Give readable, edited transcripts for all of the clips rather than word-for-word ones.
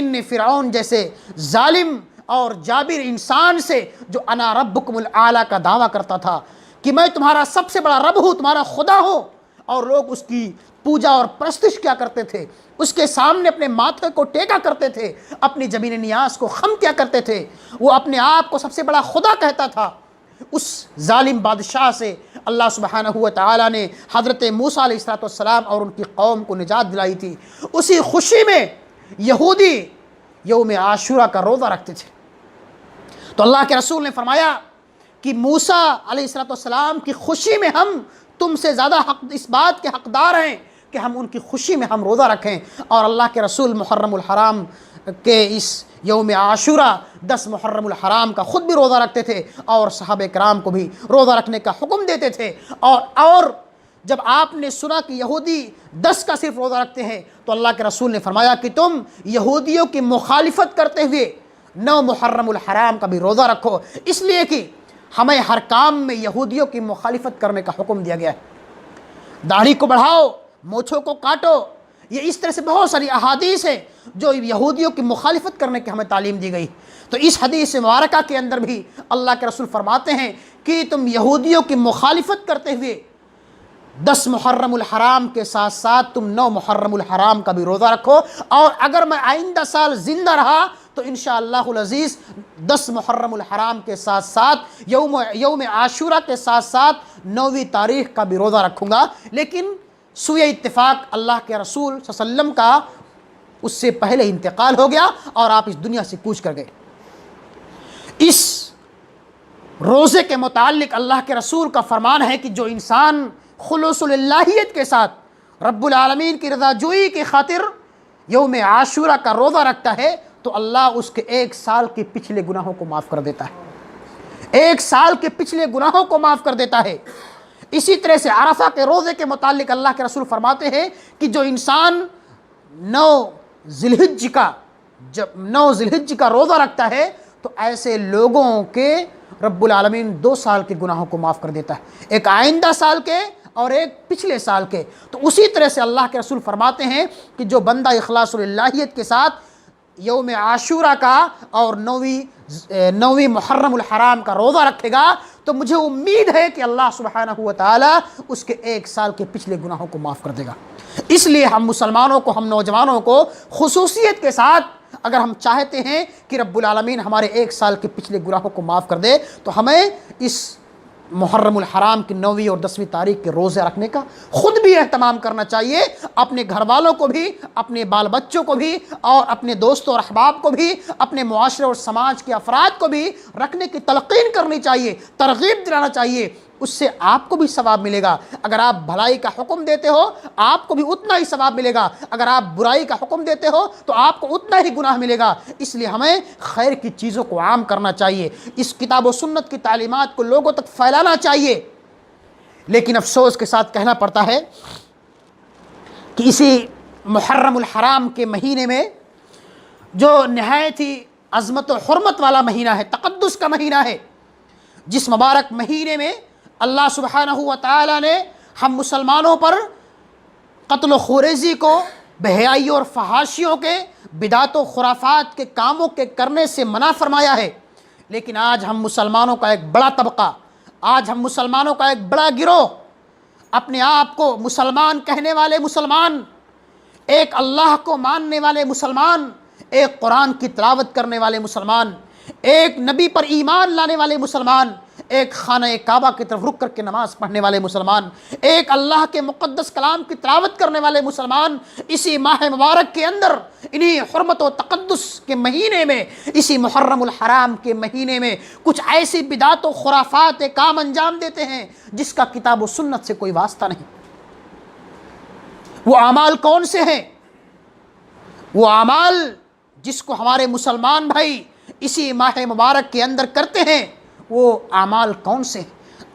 نے فرعون جیسے ظالم اور جابر انسان سے جو انا ربکم الاعلی کا دعویٰ کرتا تھا کہ میں تمہارا سب سے بڑا رب ہوں، تمہارا خدا ہوں، اور لوگ اس کی پوجا اور پرستش کیا کرتے تھے، اس کے سامنے اپنے ماتھے کو ٹیکا کرتے تھے، اپنی زمین نیاز کو خم کیا کرتے تھے، وہ اپنے آپ کو سب سے بڑا خدا کہتا تھا، اس ظالم بادشاہ سے اللہ سبحانہ و تعالیٰ نے حضرت موسیٰ علیہ السلام اور ان کی قوم کو نجات دلائی تھی۔ اسی خوشی میں یہودی یوم عاشورہ کا روزہ رکھتے تھے۔ تو اللہ کے رسول نے فرمایا کہ موسیٰ علیہ السلام کی خوشی میں ہم تم سے زیادہ اس بات کے حقدار ہیں کہ ہم ان کی خوشی میں ہم روزہ رکھیں، اور اللہ کے رسول محرم الحرام کے اس یوم عاشورہ 10 محرم الحرام کا خود بھی روزہ رکھتے تھے اور صحابہ کرام کو بھی روزہ رکھنے کا حکم دیتے تھے۔ اور جب آپ نے سنا کہ یہودی 10 کا صرف روزہ رکھتے ہیں تو اللہ کے رسول نے فرمایا کہ تم یہودیوں کی مخالفت کرتے ہوئے 9 محرم الحرام کا بھی روزہ رکھو، اس لیے کہ ہمیں ہر کام میں یہودیوں کی مخالفت کرنے کا حکم دیا گیا ہے۔ داڑھی کو بڑھاؤ، مونچھوں کو کاٹو، یہ اس طرح سے بہت ساری احادیث ہیں جو یہودیوں کی مخالفت کرنے کی ہمیں تعلیم دی گئی۔ تو اس حدیث مبارکہ کے اندر بھی اللہ کے رسول فرماتے ہیں کہ تم یہودیوں کی مخالفت کرتے ہوئے 10 محرم الحرام کے ساتھ ساتھ تم 9 محرم الحرام کا بھی روزہ رکھو، اور اگر میں آئندہ سال زندہ رہا تو انشاءاللہ العزیز 10 محرم الحرام کے ساتھ ساتھ یوم عاشورہ کے ساتھ ساتھ 9ویں تاریخ کا بھی روزہ رکھوں گا۔ لیکن سوئے اتفاق اللہ کے رسول صلی اللہ علیہ وسلم کا اس سے پہلے انتقال ہو گیا اور آپ اس دنیا سے کوچ کر گئے۔ اس روزے کے متعلق اللہ کے رسول کا فرمان ہے کہ جو انسان خلوص الالہیت کے ساتھ رب العالمین کی رضا جوئی کی خاطر یوم عاشورہ کا روزہ رکھتا ہے تو اللہ اس کے 1 سال کے پچھلے گناہوں کو معاف کر دیتا ہے، 1 سال کے پچھلے گناہوں کو معاف کر دیتا ہے۔ اسی طرح سے عرفہ کے روزے کے متعلق اللہ کے رسول فرماتے ہیں کہ جو انسان 9 ذی الحجہ کا روزہ رکھتا ہے تو ایسے لوگوں کے رب العالمین 2 سال کے گناہوں کو معاف کر دیتا ہے، ایک آئندہ سال کے اور ایک پچھلے سال کے۔ تو اسی طرح سے اللہ کے رسول فرماتے ہیں کہ جو بندہ اخلاص الالہیت کے ساتھ یوم عاشورہ کا اور 9ویں محرم الحرام کا روزہ رکھے گا تو مجھے امید ہے کہ اللہ سبحانہ و تعالیٰ اس کے 1 سال کے پچھلے گناہوں کو معاف کر دے گا۔ اس لیے ہم مسلمانوں کو، ہم نوجوانوں کو خصوصیت کے ساتھ اگر ہم چاہتے ہیں کہ رب العالمین ہمارے 1 سال کے پچھلے گناہوں کو معاف کر دے تو ہمیں اس محرم الحرام کی 9ویں اور 10ویں تاریخ کے روزے رکھنے کا خود بھی اہتمام کرنا چاہیے، اپنے گھر والوں کو بھی، اپنے بال بچوں کو بھی، اور اپنے دوستوں اور احباب کو بھی، اپنے معاشرے اور سماج کے افراد کو بھی رکھنے کی تلقین کرنی چاہیے، ترغیب دلانا چاہیے۔ اس سے آپ کو بھی ثواب ملے گا۔ اگر آپ بھلائی کا حکم دیتے ہو آپ کو بھی اتنا ہی ثواب ملے گا، اگر آپ برائی کا حکم دیتے ہو تو آپ کو اتنا ہی گناہ ملے گا۔ اس لیے ہمیں خیر کی چیزوں کو عام کرنا چاہیے، اس کتاب و سنت کی تعلیمات کو لوگوں تک پھیلانا چاہیے۔ لیکن افسوس کے ساتھ کہنا پڑتا ہے کہ اسی محرم الحرام کے مہینے میں جو نہایت ہی عظمت و حرمت والا مہینہ ہے، تقدس کا مہینہ ہے، جس مبارک مہینے میں اللہ سبحانہ و تعالی نے ہم مسلمانوں پر قتل و خوریزی کو، بے حیائی اور فحاشیوں کے، بدعت و خرافات کے کاموں کے کرنے سے منع فرمایا ہے، لیکن آج ہم مسلمانوں کا ایک بڑا طبقہ، آج ہم مسلمانوں کا ایک بڑا گروہ، اپنے آپ کو مسلمان کہنے والے مسلمان، ایک اللہ کو ماننے والے مسلمان، ایک قرآن کی تلاوت کرنے والے مسلمان، ایک نبی پر ایمان لانے والے مسلمان، ایک خانہ کعبہ کی طرف رک کر کے نماز پڑھنے والے مسلمان، ایک اللہ کے مقدس کلام کی تلاوت کرنے والے مسلمان، اسی ماہ مبارک کے اندر، انہی حرمت و تقدس کے مہینے میں، اسی محرم الحرام کے مہینے میں کچھ ایسی بدعت و خرافات کام انجام دیتے ہیں جس کا کتاب و سنت سے کوئی واسطہ نہیں۔ وہ اعمال کون سے ہیں؟ وہ اعمال جس کو ہمارے مسلمان بھائی اسی ماہ مبارک کے اندر کرتے ہیں، وہ اعمال کون سے ہیں؟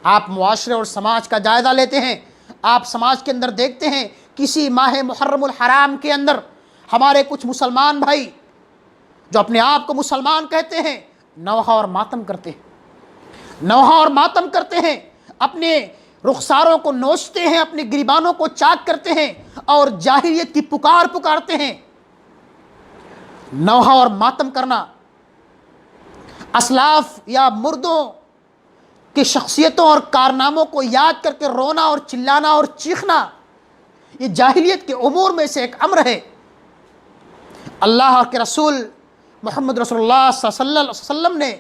آپ معاشرے اور سماج کا جائزہ لیتے ہیں، آپ سماج کے اندر دیکھتے ہیں کسی ماہ محرم الحرام کے اندر ہمارے کچھ مسلمان بھائی جو اپنے آپ کو مسلمان کہتے ہیں نوحہ اور ماتم کرتے ہیں، نوحہ اور ماتم کرتے ہیں، اپنے رخساروں کو نوچتے ہیں، اپنے گریبانوں کو چاک کرتے ہیں اور جاہلیت کی پکارتے ہیں۔ نوحہ اور ماتم کرنا، اسلاف یا مردوں کی شخصیتوں اور کارناموں کو یاد کر کے رونا اور چلانا اور چیخنا، یہ جاہلیت کے امور میں سے ایک امر ہے۔ اللہ کے رسول محمد رسول اللہ صلی اللہ علیہ وسلم نے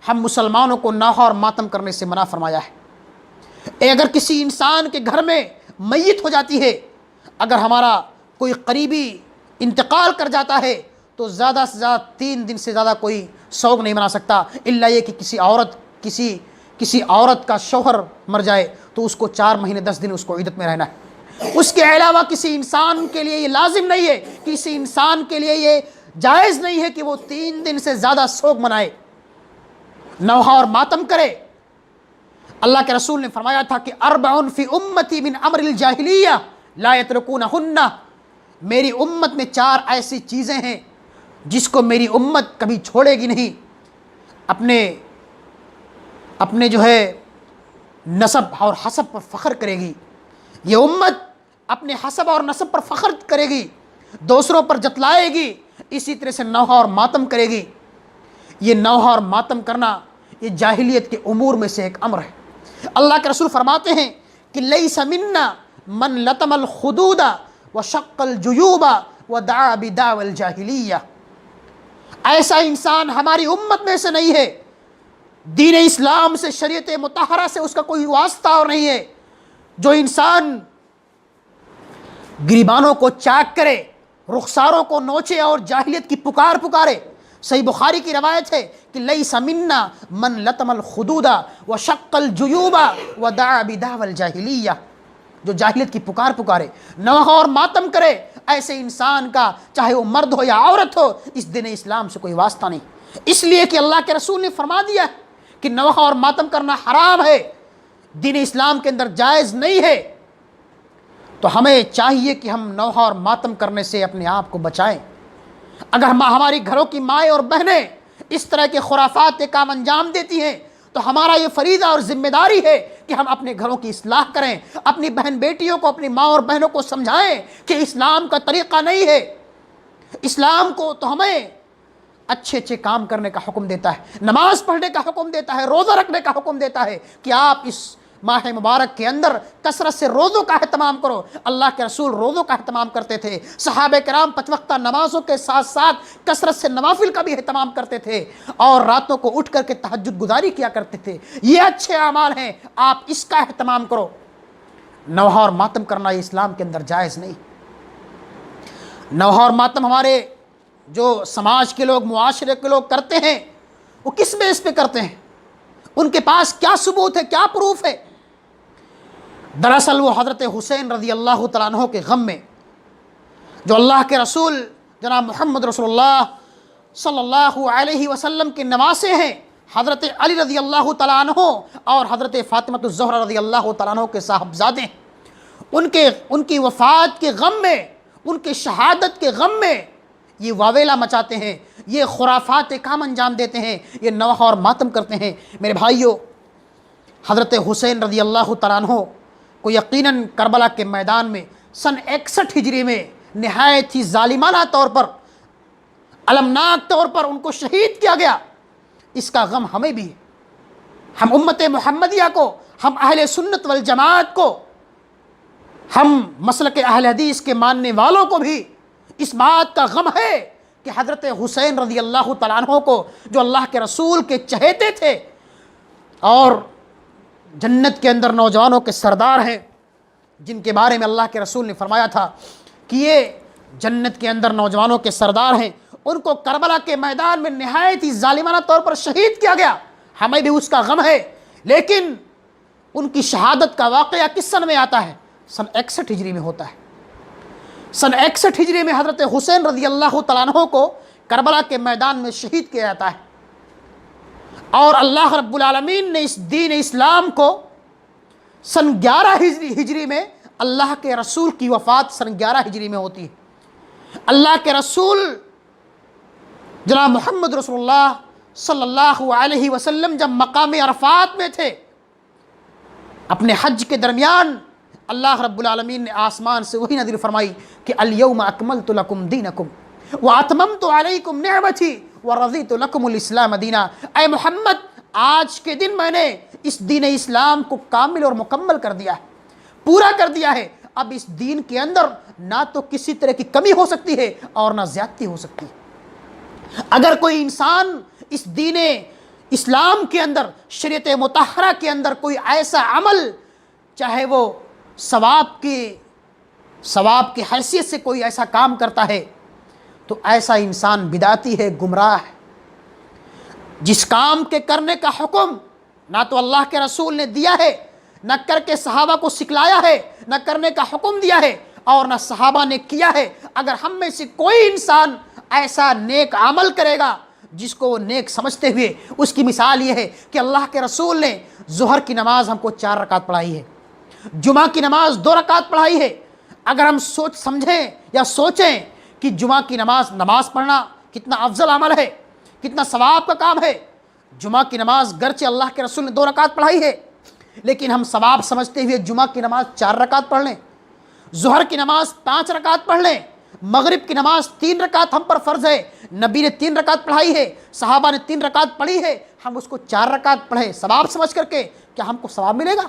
ہم مسلمانوں کو نوحہ اور ماتم کرنے سے منع فرمایا ہے۔ اگر کسی انسان کے گھر میں میت ہو جاتی ہے، اگر ہمارا کوئی قریبی انتقال کر جاتا ہے تو زیادہ سے زیادہ 3 دن سے زیادہ کوئی سوگ نہیں منا سکتا، الا یہ کہ کسی عورت کا شوہر مر جائے تو اس کو 4 مہینے 10 دن اس کو عدت میں رہنا ہے۔ اس کے علاوہ کسی انسان کے لیے یہ لازم نہیں ہے، کسی انسان کے لیے یہ جائز نہیں ہے کہ وہ 3 دن سے زیادہ سوگ منائے، نوحہ اور ماتم کرے۔ اللہ کے رسول نے فرمایا تھا کہ 4 فی امتی من امر الجاہلیہ لا یترکونہن، میری امت میں 4 ایسی چیزیں ہیں جس کو میری امت کبھی چھوڑے گی نہیں، اپنے جو ہے نسب اور حسب پر فخر کرے گی۔ یہ امت اپنے حسب اور نسب پر فخر کرے گی، دوسروں پر جتلائے گی، اسی طرح سے نوحہ اور ماتم کرے گی۔ یہ نوحہ اور ماتم کرنا یہ جاہلیت کے امور میں سے ایک امر ہے۔ اللہ کے رسول فرماتے ہیں کہ لیس منا من لطم الخدود وشق الجیوب ودعا بدعوى الجاہلیہ، ایسا انسان ہماری امت میں سے نہیں ہے، دین اسلام سے، شریعت مطہرہ سے اس کا کوئی واسطہ اور نہیں ہے، جو انسان گریبانوں کو چاک کرے، رخساروں کو نوچے اور جاہلیت کی پکارے۔ صحیح بخاری کی روایت ہے کہ لیس منا من لطم الخدود وشق الجیوب ودعا بدعوى الجاہلیہ، جو جاہلیت کی پکارے، نوحہ اور ماتم کرے، ایسے انسان کا چاہے وہ مرد ہو یا عورت ہو اس دین اسلام سے کوئی واسطہ نہیں، اس لیے کہ اللہ کے رسول نے فرما دیا ہے کہ نوحہ اور ماتم کرنا حرام ہے، دین اسلام کے اندر جائز نہیں ہے۔ تو ہمیں چاہیے کہ ہم نوحہ اور ماتم کرنے سے اپنے آپ کو بچائیں۔ اگر ہماری گھروں کی مائیں اور بہنیں اس طرح کے خرافات کے کام انجام دیتی ہیں تو ہمارا یہ فریضہ اور ذمہ داری ہے کہ ہم اپنے گھروں کی اصلاح کریں، اپنی بہن بیٹیوں کو، اپنی ماں اور بہنوں کو سمجھائیں کہ اسلام کا طریقہ نہیں ہے۔ اسلام کو تو ہمیں اچھے کام کرنے کا حکم دیتا ہے، نماز پڑھنے کا حکم دیتا ہے، روزہ رکھنے کا حکم دیتا ہے کہ آپ اس ماہ مبارک کے اندر کثرت سے روزوں کا اہتمام کرو۔ اللہ کے رسول روزوں کا اہتمام کرتے تھے، صحابہ کرام 5 وقتہ نمازوں کے ساتھ ساتھ کثرت سے نوافل کا بھی اہتمام کرتے تھے، اور راتوں کو اٹھ کر کے تہجد گزاری کیا کرتے تھے۔ یہ اچھے اعمال ہیں، آپ اس کا اہتمام کرو۔ نوحہ اور ماتم کرنا یہ اسلام کے اندر جائز نہیں۔ نوحہ اور ماتم ہمارے جو سماج کے لوگ، معاشرے کے لوگ کرتے ہیں، وہ کس بیس پہ کرتے ہیں؟ ان کے پاس کیا ثبوت ہے، کیا پروف ہے؟ دراصل وہ حضرت حسین رضی اللہ تعالیٰ عنہ کے غم میں، جو اللہ کے رسول جناب محمد رسول اللہ صلی اللہ علیہ وسلم کے نواسے ہیں، حضرت علی رضی اللہ تعالیٰ عنہ اور حضرت فاطمہ الزہرا رضی اللہ تعالیٰ عنہ کے صاحبزادے ہیں، ان کی وفات کے غم میں، ان کی شہادت کے غم میں یہ واویلا مچاتے ہیں، یہ خرافات کام انجام دیتے ہیں، یہ نوحہ اور ماتم کرتے ہیں۔ میرے بھائیوں، حضرت حسین رضی اللہ تعالیٰ عنہ کو یقیناً کربلا کے میدان میں سن 61 ہجری میں نہایت ہی ظالمانہ طور پر، المناک طور پر ان کو شہید کیا گیا۔ اس کا غم ہمیں بھی ہے، ہم امت محمدیہ کو، ہم اہل سنت والجماعت کو، ہم مسلک اہل حدیث کے ماننے والوں کو بھی اس بات کا غم ہے کہ حضرت حسین رضی اللہ تعالیٰ عنہ کو، جو اللہ کے رسول کے چہیتے تھے اور جنت کے اندر نوجوانوں کے سردار ہیں، جن کے بارے میں اللہ کے رسول نے فرمایا تھا کہ یہ جنت کے اندر نوجوانوں کے سردار ہیں، ان کو کربلا کے میدان میں نہایت ہی ظالمانہ طور پر شہید کیا گیا۔ ہمیں بھی اس کا غم ہے، لیکن ان کی شہادت کا واقعہ کس سن میں آتا ہے؟ سن 61 ہجری میں ہوتا ہے۔ سن 61 ہجری میں حضرت حسین رضی اللہ تعالیٰ عنہ کو کربلا کے میدان میں شہید کیا جاتا ہے، اور اللہ رب العالمین نے اس دین اسلام کو سن 11 ہجری میں، اللہ کے رسول کی وفات سن 11 ہجری میں ہوتی ہے۔ اللہ کے رسول جناب محمد رسول اللہ صلی اللہ علیہ وسلم جب مقام عرفات میں تھے، اپنے حج کے درمیان اللہ رب العالمین نے آسمان سے وہی نازل فرمائی کہ الیوم اکملت لکم دینکم، وَأَتْمَمْتُ عَلَيْكُمْ نِعْمَتِي وَرَضِيتُ لَكُمُ الْإِسْلَامَ دِينًا، اے محمد آج کے دن میں نے اس دین اسلام کو کامل اور مکمل کر دیا ہے، پورا کر دیا ہے۔ اب اس دین کے اندر نہ تو کسی طرح کی کمی ہو سکتی ہے اور نہ زیادتی ہو سکتی ہے۔ اگر کوئی انسان اس دین اسلام کے اندر، شریعت مطہرہ کے اندر کوئی ایسا عمل، چاہے وہ ثواب کی حیثیت سے کوئی ایسا کام کرتا ہے، تو ایسا انسان بدعتی ہے، گمراہ ہے۔ جس کام کے کرنے کا حکم نہ تو اللہ کے رسول نے دیا ہے، نہ کر کے صحابہ کو سکھلایا ہے، نہ کرنے کا حکم دیا ہے، اور نہ صحابہ نے کیا ہے، اگر ہم میں سے کوئی انسان ایسا نیک عمل کرے گا جس کو وہ نیک سمجھتے ہوئے، اس کی مثال یہ ہے کہ اللہ کے رسول نے ظہر کی نماز ہم کو 4 رکعت پڑھائی ہے، جمعہ کی نماز 2 رکعت پڑھائی ہے۔ اگر ہم سمجھیں یا سوچیں کہ جمعہ کی نماز پڑھنا کتنا افضل عمل ہے، کتنا ثواب کا کام ہے، جمعہ کی نماز گرچہ اللہ کے رسول نے 2 رکعت پڑھائی ہے، لیکن ہم ثواب سمجھتے ہوئے جمعہ کی نماز 4 رکعت پڑھ لیں، ظہر کی نماز 5 رکعت پڑھ لیں، مغرب کی نماز 3 رکعت ہم پر فرض ہے، نبی نے 3 رکعت پڑھائی ہے، صحابہ نے 3 رکعت پڑھی ہے، ہم اس کو 4 رکعت پڑھیں ثواب سمجھ کر کے، کیا ہم کو ثواب ملے گا؟